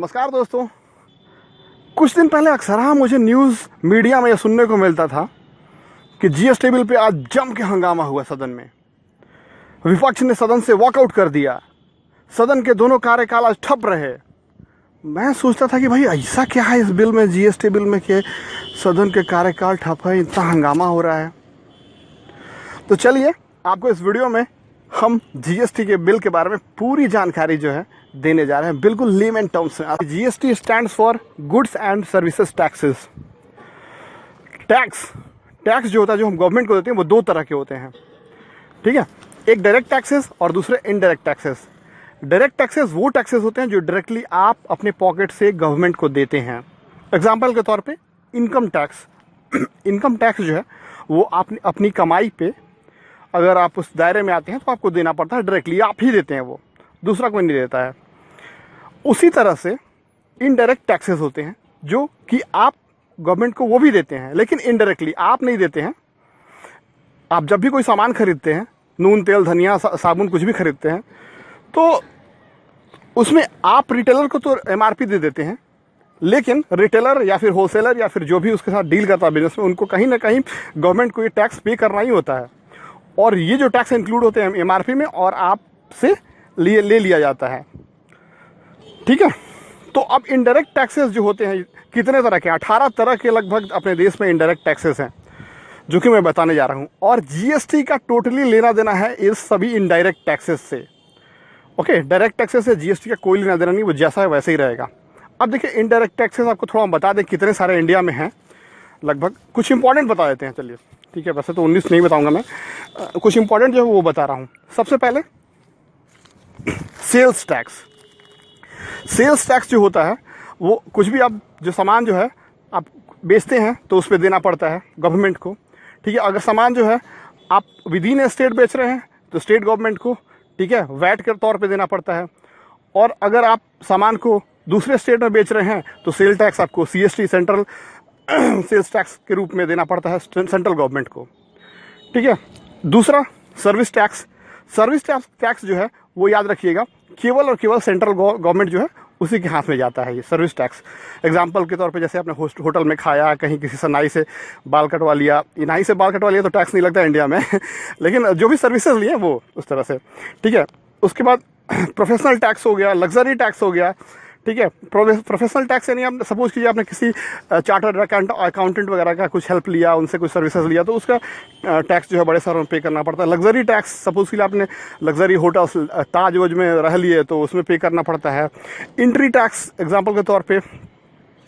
नमस्कार दोस्तों। कुछ दिन पहले अक्सर मुझे न्यूज़ मीडिया में यह सुनने को मिलता था कि जीएसटी बिल पे आज जम के हंगामा हुआ सदन में। विपक्ष ने सदन से वॉकआउट कर दिया। सदन के दोनों कार्यकाल आज ठप रहे। मैं सोचता था कि भाई ऐसा क्या है इस बिल में, जीएसटी बिल में, कि सदन के कार्यकाल ठप है, इतना हंगामा हो रहा है। तो चलिए आपको इस वीडियो में हम जीएसटी के बिल के बारे में पूरी जानकारी जो है देने जा रहे हैं, बिल्कुल लेमन टर्म्स में। GST stands for goods and services taxes. Tax जो होता है, जो हम गवर्नमेंट को देते हैं, वो दो तरह के होते हैं, ठीक है। एक डायरेक्ट टैक्सेस और दूसरे इनडायरेक्ट टैक्सेस। डायरेक्ट टैक्सेस वो टैक्सेस होते हैं जो डायरेक्टली आप अपने पॉकेट से गवर्नमेंट को देते हैं। एग्जाम्पल के तौर पे इनकम टैक्स। इनकम टैक्स जो है वो आपने अपनी कमाई पे, अगर आप उस दायरे में आते हैं तो आपको देना पड़ता है, डायरेक्टली आप ही देते हैं, वो दूसरा कोई नहीं देता है। उसी तरह से इनडायरेक्ट टैक्सेस होते हैं जो कि आप गवर्नमेंट को वो भी देते हैं, लेकिन इनडायरेक्टली आप नहीं देते हैं। आप जब भी कोई सामान खरीदते हैं, नून, तेल, धनिया, साबुन, कुछ भी खरीदते हैं, तो उसमें आप रिटेलर को तो एमआरपी दे देते हैं, लेकिन रिटेलर या फिर होलसेलर या फिर जो भी उसके साथ डील करता है बिजनेस में, उनको कहीं ना कहीं गवर्नमेंट को ये टैक्स पे करना ही होता है। और ये जो टैक्स इंक्लूड होते हैं एमआरपी में और आपसे ले लिया जाता है, ठीक है। तो अब इनडायरेक्ट टैक्सेस जो होते हैं कितने तरह के, 18 तरह के लगभग अपने देश में इनडायरेक्ट टैक्सेस हैं, जो कि मैं बताने जा रहा हूं। और जीएसटी का टोटली लेना देना है इस सभी इनडायरेक्ट टैक्सेस से। ओके, डायरेक्ट टैक्सेस से जीएसटी का कोई लेना देना नहीं, वो जैसा है वैसे ही रहेगा। अब देखिए इनडायरेक्ट टैक्सेस आपको थोड़ा हम बता दें कितने सारे इंडिया में हैं। लगभग कुछ इंपॉर्टेंट बता देते हैं, चलिए ठीक है। वैसे तो 19 नहीं बताऊंगा मैं, कुछ इंपॉर्टेंट जो है वो बता रहा हूँ। सबसे पहले सेल्स टैक्स। सेल्स टैक्स जो होता है वो कुछ भी आप जो सामान जो है आप बेचते हैं तो उस पर देना पड़ता है गवर्नमेंट को, ठीक है। अगर सामान जो है आप विद इन स्टेट बेच रहे हैं तो स्टेट गवर्नमेंट को, ठीक है, वैट के तौर पे देना पड़ता है। और अगर आप सामान को दूसरे स्टेट में बेच रहे हैं तो सेल टैक्स आपको सीएसटी, सेंट्रल सेल्स टैक्स के रूप में देना पड़ता है सेंट्रल गवर्नमेंट को, ठीक है। दूसरा सर्विस टैक्स। सर्विस टैक्स जो है वो याद रखिएगा केवल और केवल सेंट्रल गवर्नमेंट जो है उसी के हाथ में जाता है ये सर्विस टैक्स। एग्जाम्पल के तौर पे जैसे आपने होटल में खाया, कहीं किसी से नाई से बाल कटवा लिया, नाई से बाल कटवा लिया तो टैक्स नहीं लगता इंडिया में लेकिन जो भी सर्विसेज लिए वो उस तरह से, ठीक है। उसके बाद प्रोफेशनल टैक्स हो गया, लग्जरी टैक्स हो गया, ठीक है। प्रोफेशनल टैक्स यानी आप सपोज कीजिए आपने किसी चार्टर्ड अकाउंटेंट वगैरह का कुछ हेल्प लिया, उनसे कुछ सर्विसेज लिया, तो उसका टैक्स जो है बड़े शहरों में पे करना पड़ता है। लग्जरी टैक्स, सपोज कीजिए आपने लग्जरी होटल्स ताज वज में रह लिए तो उसमें पे करना पड़ता है। एंट्री टैक्स एग्जाम्पल के तौर पर,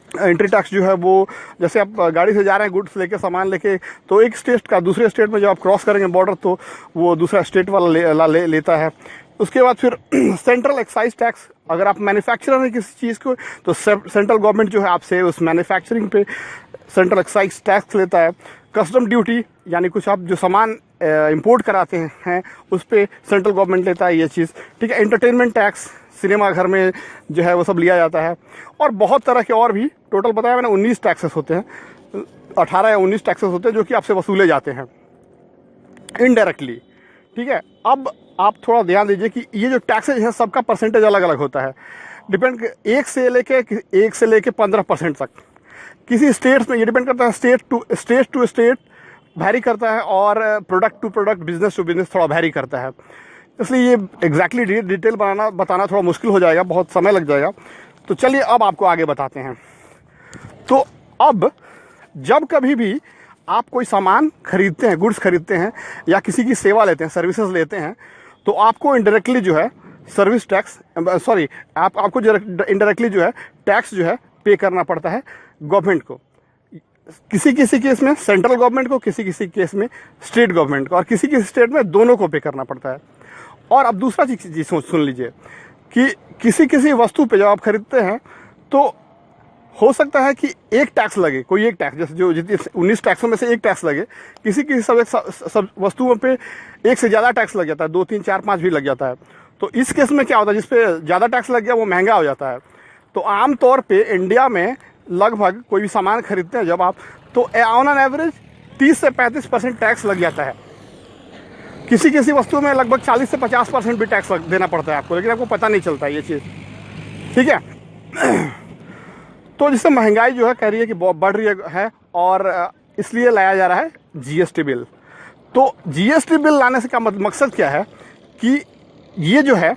एंट्री टैक्स जो है वो जैसे आप गाड़ी से जा रहे हैं गुड्स लेके, सामान लेके, तो एक स्टेट का दूसरे स्टेट में जब आप क्रॉस करेंगे बॉर्डर तो वो दूसरा स्टेट वाला लेता है। उसके बाद फिर सेंट्रल एक्साइज टैक्स। अगर आप मैन्युफैक्चरर हैं किसी चीज़ को तो सेंट्रल गवर्नमेंट जो है आपसे उस मैन्युफैक्चरिंग पे सेंट्रल एक्साइज टैक्स लेता है। कस्टम ड्यूटी यानी कुछ आप जो सामान इंपोर्ट कराते हैं उस पर सेंट्रल गवर्नमेंट लेता है ये चीज़, ठीक है। एंटरटेनमेंट टैक्स, सिनेमा घर में जो है वो सब लिया जाता है। और बहुत तरह के और भी, टोटल बताया मैंने 19 टैक्सेस होते हैं, 18 या 19 टैक्सेस होते हैं जो कि आपसे वसूले जाते हैं इनडायरेक्टली, ठीक है। अब आप थोड़ा ध्यान दीजिए कि ये जो टैक्सेज है सबका परसेंटेज अलग अलग होता है, डिपेंड 1 से लेके 15% तक। किसी स्टेट्स में ये डिपेंड करता है, स्टेट टू स्टेट वैरी करता है, और product to product, business to business थोड़ा वैरी करता है। इसलिए ये एग्जैक्टली डिटेल बताना थोड़ा मुश्किल हो जाएगा, बहुत समय लग जाएगा। तो चलिए अब आपको आगे बताते हैं। तो अब जब कभी भी आप कोई सामान खरीदते हैं, गुड्स खरीदते हैं या किसी की सेवा लेते हैं, सर्विसेज लेते हैं, तो आपको इनडायरेक्टली जो है सर्विस टैक्स, आपको इनडायरेक्टली जो है टैक्स जो है पे करना पड़ता है गवर्नमेंट को। किसी किसी केस में सेंट्रल गवर्नमेंट को, किसी किसी केस में स्टेट गवर्नमेंट को, और किसी किसी स्टेट में दोनों को पे करना पड़ता है। और अब दूसरा चीज सुन लीजिए कि किसी किसी वस्तु पे जब आप खरीदते हैं तो हो सकता है कि एक टैक्स लगे, कोई एक टैक्स, जैसे जो जितने 19 टैक्सों में से एक टैक्स लगे, किसी किसी सब वस्तुओं पे एक से ज़्यादा टैक्स लग जाता है, 2, 3, 4, 5 भी लग जाता है। तो इस केस में क्या होता है, जिसपे ज़्यादा टैक्स लग गया वो महंगा हो जाता है। तो आमतौर पे इंडिया में लगभग कोई भी सामान खरीदते हैं जब आप, तो ऑन एन एवरेज 30 से 35% टैक्स लग जाता है। किसी किसी वस्तु में लगभग 40 से 50% भी टैक्स देना पड़ता है आपको, लेकिन आपको पता नहीं चलता ये चीज़, ठीक है। तो जिससे महंगाई जो है कह रही है कि बहुत बढ़ रही है और इसलिए लाया जा रहा है जीएसटी बिल। तो जीएसटी बिल लाने से क्या मकसद क्या है कि ये जो है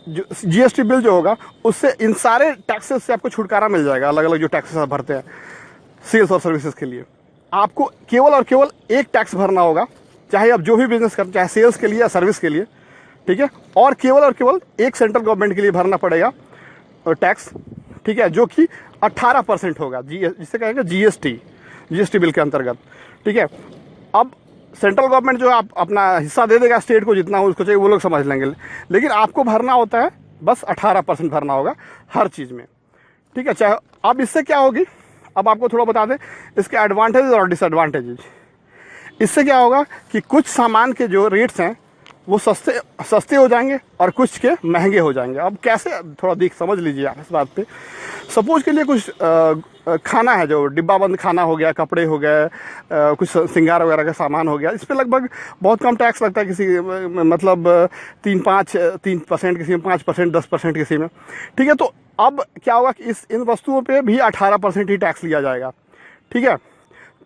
जो जीएसटी बिल जो होगा उससे इन सारे टैक्सेस से आपको छुटकारा मिल जाएगा। अलग अलग जो टैक्सेस आप भरते हैं सेल्स और सर्विसेज के लिए, आपको केवल और केवल एक टैक्स भरना होगा, चाहे आप जो भी बिजनेस करें, चाहे सेल्स के लिए या सर्विस के लिए, ठीक है। और केवल एक सेंट्रल गवर्नमेंट के लिए भरना पड़ेगा टैक्स, ठीक है, जो कि 18% होगा, जिसे कहेंगे जीएसटी बिल के अंतर्गत, ठीक है। अब सेंट्रल गवर्नमेंट जो आप अपना हिस्सा दे देगा स्टेट को, जितना हो उसको चाहिए वो लोग समझ लेंगे, लेकिन आपको भरना होता है बस 18% भरना होगा हर चीज़ में, ठीक है। चाहे अब इससे क्या होगी, अब आपको थोड़ा बता दें इसके एडवांटेजेस और डिसएडवांटेजेस। इससे क्या होगा कि कुछ सामान के जो रेट्स हैं वो सस्ते हो जाएंगे और कुछ के महंगे हो जाएंगे। अब कैसे, थोड़ा समझ लीजिए आप इस बात पे। सपोज के लिए कुछ खाना है जो डिब्बा बंद खाना हो गया, कपड़े हो गए, कुछ श्रृंगार वगैरह का सामान हो गया, इस पर लगभग बहुत कम टैक्स लगता है, किसी मतलब 3% किसी में, 5%, 10% किसी में, ठीक है। तो अब क्या होगा कि इन वस्तुओं पे भी 18% ही टैक्स लिया जाएगा, ठीक है।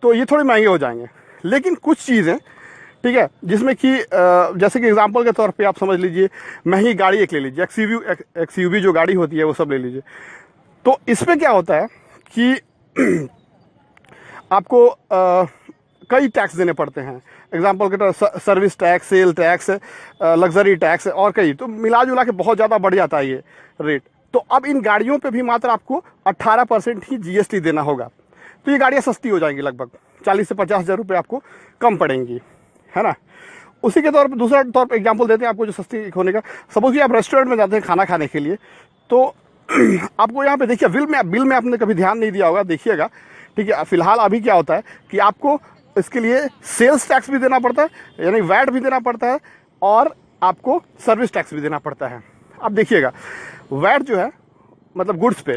तो ये थोड़ी महंगे हो जाएंगे, लेकिन कुछ चीज़ें, ठीक है, जिसमें कि जैसे कि एग्जांपल के तौर पे आप समझ लीजिए महंगी गाड़ी एक ले लीजिए, एक्सयूवी जो गाड़ी होती है वो सब ले लीजिए। तो इसमें क्या होता है कि आपको कई टैक्स देने पड़ते हैं। एग्जांपल के तौर service tax, sale tax, luxury tax और कई, तो मिला जुला के बहुत ज़्यादा बढ़ जाता है ये रेट। तो अब इन गाड़ियों पे भी मात्र आपको 18% ही जीएसटी देना होगा। तो ये गाड़ियाँ सस्ती हो जाएंगी, लगभग 40 से 50 हज़ार रुपये आपको कम पड़ेंगी, है ना। उसी के तौर पे दूसरा तौर पे एग्जांपल देते हैं आपको जो सस्ती होने का। सपोज कि आप रेस्टोरेंट में जाते हैं खाना खाने के लिए, तो आपको यहाँ पे देखिए बिल में आपने कभी ध्यान नहीं दिया होगा, देखिएगा, ठीक है। फिलहाल अभी क्या होता है कि आपको इसके लिए सेल्स टैक्स भी देना पड़ता है, यानी वैट भी देना पड़ता है, और आपको सर्विस टैक्स भी देना पड़ता है। अब देखिएगा वैट जो है मतलब गुड्स पे,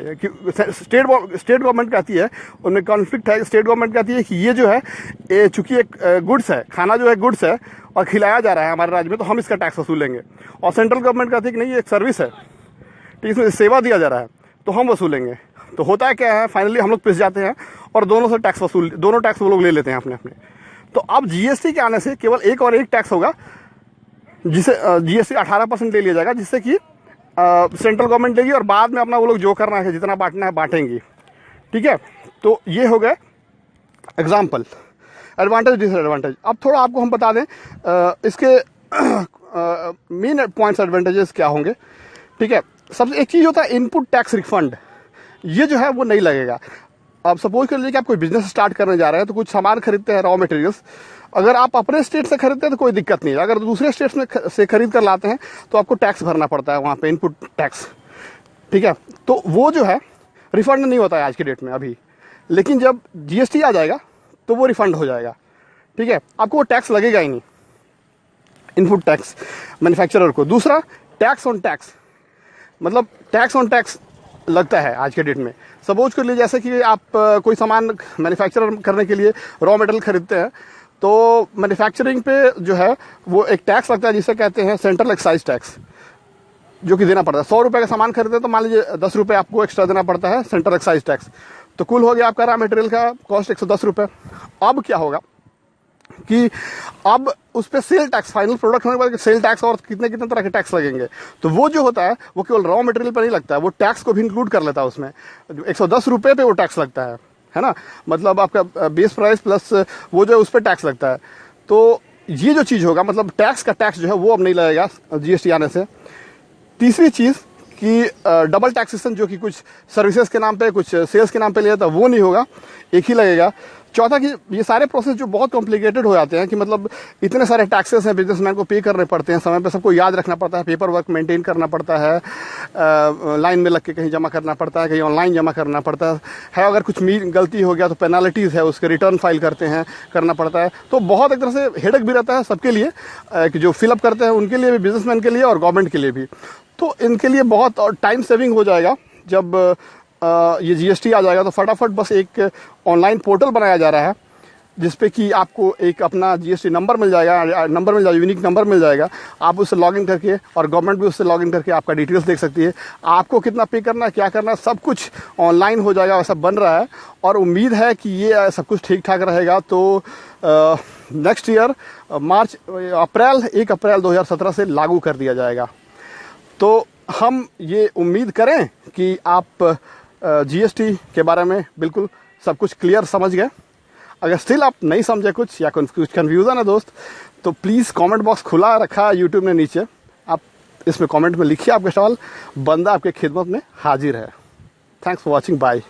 स्टेट गवर्नमेंट कहती है, उनमें कॉन्फ्लिक्ट है। स्टेट गवर्नमेंट कहती है कि ये जो है चूंकि एक गुड्स है, खाना जो है गुड्स है और खिलाया जा रहा है हमारे राज्य में, तो हम इसका टैक्स वसूलेंगे। और सेंट्रल गवर्नमेंट कहती है कि नहीं, ये एक सर्विस है, ठीक, इसमें सेवा दिया जा रहा है, तो हम वसूलेंगे। तो होता है क्या है, फाइनली हम लोग पिस जाते हैं और दोनों टैक्स वो लोग ले लेते हैं अपने अपने। तो अब जीएसटी के आने से केवल एक टैक्स होगा, जिसे जीएसटी 18% ले लिया जाएगा, जिससे कि सेंट्रल गवर्नमेंट देगी और बाद में अपना वो लोग जो करना है, जितना बांटना है बांटेंगी, ठीक है। तो ये हो गए एग्जाम्पल, एडवांटेज डिसएडवांटेज। अब थोड़ा आपको हम बता दें इसके मेन पॉइंट्स एडवांटेजेस क्या होंगे, ठीक है। सबसे एक चीज़ होता है इनपुट टैक्स रिफंड, ये जो है वो नहीं लगेगा। अब सपोज कर लीजिए कि आप कोई बिजनेस स्टार्ट करने जा रहे हैं, तो कुछ सामान खरीदते हैं, रॉ मटेरियल्स, अगर आप अपने स्टेट से खरीदते हैं तो कोई दिक्कत नहीं है, अगर दूसरे स्टेट में से खरीद कर लाते हैं तो आपको टैक्स भरना पड़ता है वहाँ पे, इनपुट टैक्स, ठीक है। तो वो जो है रिफंड नहीं होता है आज की डेट में अभी, लेकिन जब जीएसटी आ जाएगा तो वो रिफंड हो जाएगा, ठीक है। आपको वो टैक्स लगेगा ही नहीं, इनपुट टैक्स मैन्युफैक्चरर को। दूसरा टैक्स ऑन टैक्स, मतलब टैक्स ऑन टैक्स लगता है आज के डेट में। सपोज कर लीजिए जैसे कि आप कोई सामान मैन्युफैक्चर करने के लिए रॉ मटेरियल खरीदते हैं, तो मैन्युफैक्चरिंग पे जो है वो एक टैक्स लगता है जिसे कहते हैं सेंट्रल एक्साइज टैक्स, जो कि देना पड़ता है। 100 रुपये का सामान खरीदते हैं तो मान लीजिए 10 रुपये आपको एक्स्ट्रा देना पड़ता है सेंट्रल एक्साइज टैक्स, तो कुल हो गया आपका रॉ मटेरियल का कॉस्ट 110 रुपये। अब क्या होगा कि अब उस पर सेल टैक्स, फाइनल प्रोडक्ट होने के बाद सेल टैक्स और कितने कितने तरह के टैक्स लगेंगे, तो वो जो होता है वो केवल रॉ मटेरियल पर नहीं लगता है, वो टैक्स को भी इंक्लूड कर लेता है उसमें। 110 रुपये पे वो टैक्स लगता है ना, मतलब आपका बेस प्राइस प्लस वो जो है उस पर टैक्स लगता है। तो ये जो चीज़ होगा, मतलब टैक्स का टैक्स जो है वो अब नहीं लगेगा जीएसटी आने से। तीसरी चीज़ कि डबल टैक्सेशन, जो कि कुछ सर्विसेज के नाम पे कुछ सेल्स के नाम पे लिया था, वो नहीं होगा, एक ही लगेगा। चौथा कि ये सारे प्रोसेस जो बहुत कॉम्प्लिकेटेड हो जाते हैं, कि मतलब इतने सारे टैक्सेस हैं, बिजनेसमैन को पे करने पड़ते हैं, समय पे सबको याद रखना पड़ता है, पेपर वर्क मेंटेन करना पड़ता है, लाइन में लग के कहीं जमा करना पड़ता है, कहीं ऑनलाइन जमा करना पड़ता है, अगर कुछ गलती हो गया तो पेनाल्टीज़ है, उसके रिटर्न फाइल करना पड़ता है। तो बहुत एक तरह से हेडेक भी रहता है सबके लिए, कि जो फिलअप करते हैं उनके लिए भी, बिजनेसमैन के लिए और गवर्नमेंट के लिए भी। तो इनके लिए बहुत टाइम सेविंग हो जाएगा जब ये जीएसटी आ जाएगा। तो फटाफट बस एक ऑनलाइन पोर्टल बनाया जा रहा है जिस पे कि आपको एक अपना जीएसटी नंबर मिल जाएगा, यूनिक नंबर मिल जाएगा। आप उससे लॉगिन करके और गवर्नमेंट भी उससे लॉगिन करके आपका डिटेल्स देख सकती है। आपको कितना पे करना है, क्या करना है, सब कुछ ऑनलाइन हो जाएगा, वैसा बन रहा है। और उम्मीद है कि ये सब कुछ ठीक ठाक रहेगा। तो नेक्स्ट ईयर अप्रैल 2017 से लागू कर दिया जाएगा। तो हम ये उम्मीद करें कि आप जीएसटी के बारे में बिल्कुल सब कुछ क्लियर समझ गए। अगर स्टिल आप नहीं समझे कुछ या कुछ कन्फ्यूज़न है दोस्त, तो प्लीज़ कमेंट बॉक्स खुला रखा यूट्यूब ने नीचे, आप इसमें कमेंट में लिखिए आपके सवाल, बंदा आपके खिदमत में हाजिर है। Thanks for watching, bye.